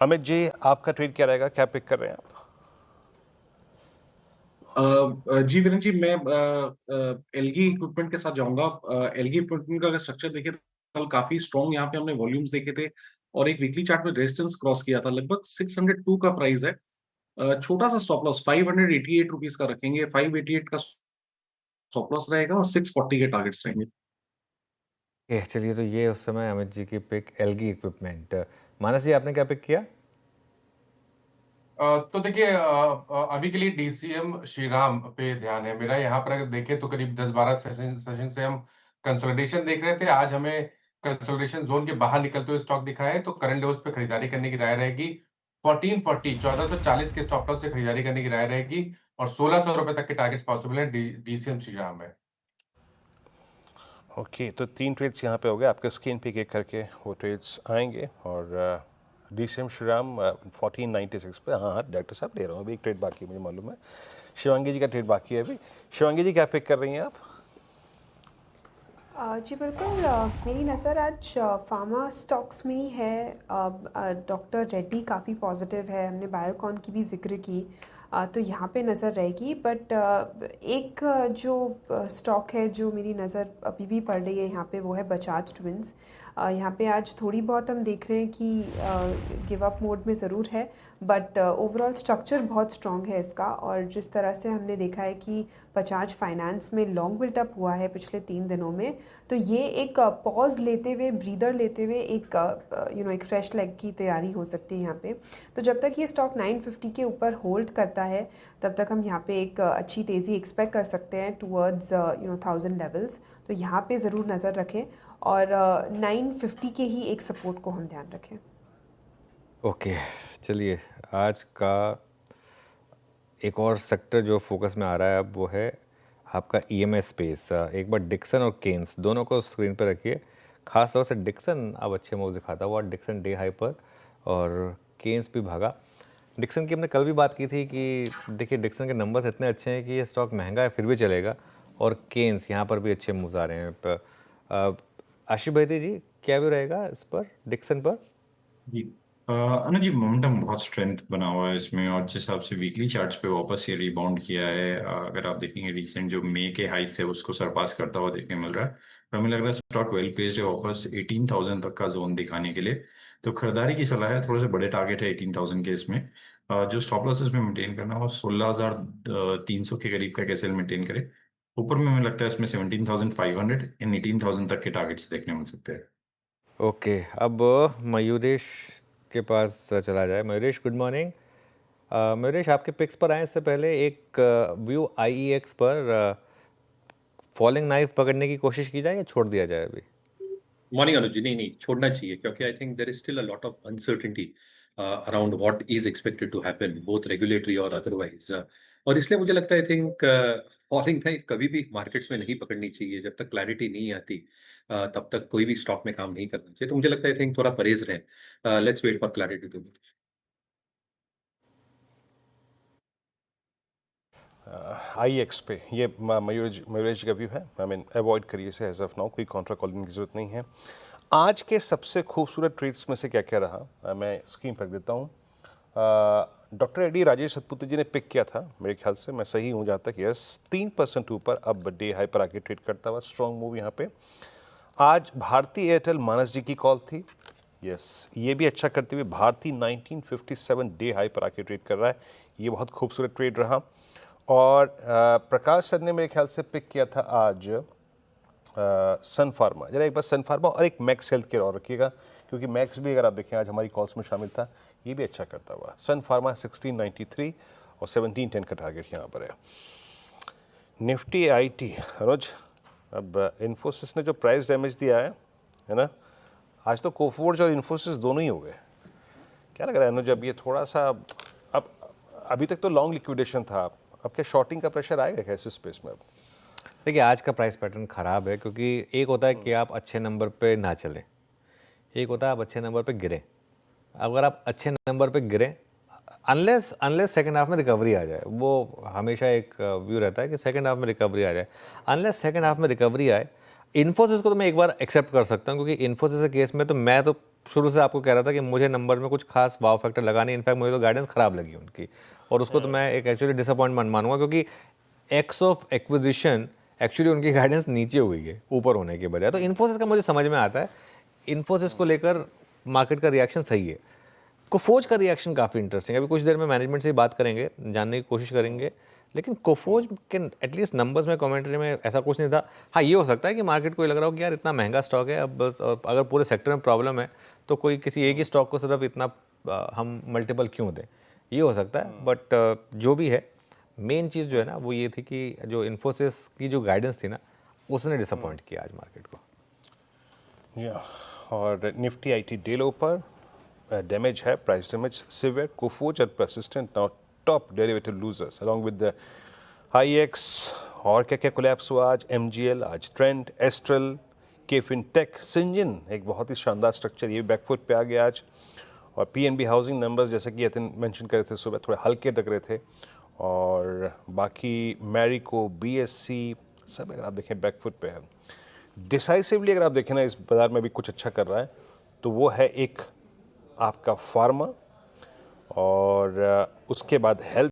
अमित जी, आपका ट्रेड क्या रहेगा, क्या पिक कर रहे हैं आप? जी वीरेंद्र जी, मैं एलगी इक्विपमेंट के साथ जाऊंगा। एलगी इक्विपमेंट का अगर स्ट्रक्चर देखें तो कल काफी स्ट्रॉन्ग यहाँ पे हमने वॉल्यूम्स देखे थे और एक वीकली चार्ट में रेजिस्टेंस क्रॉस किया था। लगभग 602 का प्राइस है। छोटा सा स्टॉप लॉस 588 रुपीज का रखेंगे। 588 का स्टॉप लॉस रहेगा और 640 के टारगेट्स रहेंगे। चलिए, तो ये उस समय अमित जी की पिक एलगी इक्विपमेंट। मानस जी, आपने क्या पिक किया? तो देखिए, अभी के लिए डीसीएम श्रीराम पे ध्यान है मेरा। यहाँ पर अगर देखें तो करीब 10-12 सेशन से हम कंसोलिडेशन देख रहे थे। आज हमें कंसोलिडेशन जोन के बाहर निकलते हुए स्टॉक दिखा है, तो करंट लेवल्स पे खरीदारी करने की राय रहेगी। 1440 के स्टॉप लॉस से खरीदारी करने की राय रहेगी और 1600 रुपए तक के टारगेट्स पॉसिबल है डीसीएम श्रीराम में। ओके, तो 3 ट्रेड्स यहाँ पे हो गए आपके स्क्रीन पे, एक करके वो ट्रेड्स आएंगे। और डीसीएम श्रीराम 1496 पे, हाँ हाँ डॉक्टर साहब ले रहा हूँ, अभी एक ट्रेड बाकी है, मुझे मालूम है। शिवांगी जी का ट्रेड बाकी है अभी। शिवांगी जी, क्या पिक कर रही हैं आप? जी बिल्कुल, मेरी नज़र आज फार्मा स्टॉक्स में ही है। डॉक्टर रेड्डी काफ़ी पॉजिटिव है, हमने बायोकॉन की भी जिक्र की, तो यहाँ पे नज़र रहेगी। बट एक जो स्टॉक है जो मेरी नज़र अभी भी पड़ रही है यहाँ पे, वो है बजाज ट्विंस। यहाँ पे आज थोड़ी बहुत हम देख रहे हैं कि गिव अप मोड में ज़रूर है, बट ओवरऑल स्ट्रक्चर बहुत स्ट्रॉन्ग है इसका। और जिस तरह से हमने देखा है कि बजाज फाइनेंस में लॉन्ग बिल्टअप हुआ है पिछले 3 दिनों में, तो ये एक पॉज लेते हुए, ब्रीदर लेते हुए एक एक फ्रेश लेग की तैयारी हो सकती है यहाँ पे। तो जब तक ये स्टॉक 950 के ऊपर होल्ड करता है, तब तक हम यहाँ पे एक अच्छी तेज़ी एक्सपेक्ट कर सकते हैं टूवर्ड्स 1000 लेवल्स। तो यहाँ पे ज़रूर नज़र रखें और 950 के ही एक सपोर्ट को हम ध्यान रखें। ओके, चलिए, आज का एक और सेक्टर जो फोकस में आ रहा है अब, वो है आपका ईएमएस स्पेस। एक बार डिक्सन और केन्स दोनों को स्क्रीन पर रखिए। खास तौर से डिक्सन अब अच्छे मूव दिखाता हुआ, डिक्सन डे हाई पर, और केन्स भी भागा। डिक्सन की हमने कल भी बात की थी कि देखिए, डिक्सन के नंबर्स इतने अच्छे हैं कि ये स्टॉक महंगा है फिर भी चलेगा, और केन्स यहाँ पर भी अच्छे मूव्स आ रहे हैं। आशीष भाई जी, क्या भी रहेगा इस पर, डिक्सन पर? जी अनुज जी, मोमेंटम बहुत स्ट्रेंथ बना हुआ है इसमें, और जिस हिसाब से वीकली चार्ट्स पे वापस ये रिबाउंड किया है, अगर आप देखेंगे रिसेंट जो मई के हाइस थे उसको सरपास करता हुआ देखने मिल रहा है। तो हमें लग रहा है स्टॉक वेल प्लेस्ड है वापस 18,000 तक का जोन दिखाने के लिए। तो खरीदारी की सलाह है, थोड़े से बड़े टारगेट है 18,000 के इसमें। जो स्टॉप लॉसेस में मेंटेन करना है वो 16,300 के करीब का कैसे मेंटेन करे। ऊपर में हमें लगता है इसमें 17,500 एंड 18,000 तक के टारगेट्स देखने मिल सकते हैं। ओके, अब मयूरेश के पास चला जाए। Mayuresh, good morning. मयूरेश, आपके पिक्स पर आए इससे पहले एक व्यू आईईएक्स पर फॉलिंग नाइफ पकड़ने की कोशिश की जाए या छोड़ दिया जाए अभी? मॉर्निंग अनुज जी, नहीं नहीं छोड़ना चाहिए, क्योंकि I think there is still a lot of uncertainty around what is expected to happen both regulatory और अदरवाइज। और इसलिए मुझे लगता है आई थिंक फॉलिंग नाइफ कभी भी मार्केट्स में नहीं पकड़नी चाहिए जब तक क्लैरिटी नहीं आती। तब तक कोई भी स्टॉक में काम नहीं करना चाहिए। तो मुझे लगता है आई थिंक थोड़ा परहेज रहे। Let's wait for clarity too. IEX पे ये मयूरेश का व्यू है। आई मीन अवॉइड करिए इसे एज ऑफ नाउ, कोई कॉन्ट्रा कॉलिंग की जरूरत नहीं है। आज के सबसे खूबसूरत ट्रेड्स में से क्या क्या रहा, मैं स्क्रीन पर देता हूँ। डॉक्टर एडी राजेश सतपुते जी ने पिक किया था, मेरे ख्याल से मैं सही हूँ जहाँ तक, यस 3% ऊपर अब डे हाई पर आके ट्रेड करता हुआ स्ट्रॉन्ग मूव यहाँ पे। आज भारती एयरटेल मानस जी की कॉल थी, यस ये भी अच्छा करते हुए भारती 1957 डे हाई पर आके ट्रेड कर रहा है, ये बहुत खूबसूरत ट्रेड रहा। और प्रकाश सर ने मेरे ख्याल से पिक किया था आज सन फार्मा। जरा एक बार सन फार्मा और एक मैक्स हेल्थ केयर और रखिएगा, क्योंकि मैक्स भी अगर आप देखें आज हमारी कॉल्स में शामिल था, ये भी अच्छा करता हुआ। सन फार्मा 1693 और 1710 का टारगेट यहाँ पर है। निफ्टी आईटी, अनुज, अब इन्फोसिस ने जो प्राइस डैमेज दिया है ना, आज तो कोफोर्ज और इन्फोसिस दोनों ही हो गए। क्या लग रहा है अनुज, अब ये थोड़ा सा, अब अभी तक तो लॉन्ग लिक्विडेशन था, अब क्या शॉर्टिंग का प्रेशर आएगा क्या इस स्पेस में अब? देखिए, आज का प्राइस पैटर्न ख़राब है, क्योंकि एक होता है कि आप अच्छे नंबर पे ना चलें, एक होता है आप अच्छे नंबर पे गिरें। अगर आप अच्छे नंबर पे गिरें, अनलेस अनलेस सेकंड हाफ में रिकवरी आ जाए, वो हमेशा एक व्यू रहता है कि सेकंड हाफ में रिकवरी आ जाए। अनलेस सेकंड हाफ में रिकवरी आए, इन्फोसिस को तो मैं एक बार एक्सेप्ट कर सकता हूँ, क्योंकि इन्फोसिस के केस में तो मैं तो शुरू से आपको कह रहा था कि मुझे नंबर में कुछ खास वाव फैक्टर लगा नहीं, इनफैक्ट मुझे तो गाइडेंस खराब लगी उनकी, और उसको तो मैं एक एक्चुअली डिसअपॉइंटमेंट मानूंगा, क्योंकि एक्स ऑफ एक्विजिशन एक्चुअली उनकी गाइडेंस नीचे हुई है ऊपर होने के बजाय। तो इन्फोसिस का मुझे समझ में आता है, इन्फोसिस को लेकर मार्केट का रिएक्शन सही है। कोफोज का रिएक्शन काफ़ी इंटरेस्टिंग है, अभी कुछ देर में मैनेजमेंट से ही बात करेंगे, जानने की कोशिश करेंगे, लेकिन कोफोज के एटलीस्ट नंबर्स में कमेंट्री में ऐसा कुछ नहीं था। हाँ, ये हो सकता है कि मार्केट को ये लग रहा हो कि यार इतना महंगा स्टॉक है, अब बस और अगर पूरे सेक्टर में प्रॉब्लम है तो कोई किसी एक ही स्टॉक को सिर्फ इतना हम मल्टीपल क्यों दें, ये हो सकता है। बट जो भी है, मेन चीज़ जो है ना वो ये थी कि जो इन्फोसिस की जो गाइडेंस थी ना, उसने डिसअपॉइंट किया आज मार्केट को। या और निफ्टी आईटी डे लो पर डैमेज है, प्राइस डैमेज सिवियर, कोफोज and persistent now top derivative losers along with the IEX. और क्या क्या कोलैप्स हुआ आज? एमजीएल, आज ट्रेंड, एस्ट्रल, केफिनटेक, सिंजिन एक बहुत ही शानदार स्ट्रक्चर, ये बैकफुट पे आ गया आज। और पीएनबी हाउसिंग नंबर्स जैसे कि यतिन मेंशन कर रहे थे सुबह, थोड़े हल्के लग रहे थे। और बाकी मैरिको, बीएससी सब अगर आप देखें बैकफुट पे है। डिसाइसिवली अगर आप देखें ना इस बाजार में भी कुछ अच्छा कर रहा है तो वो है एक आपका फार्मा, और उसके बाद हेल्थ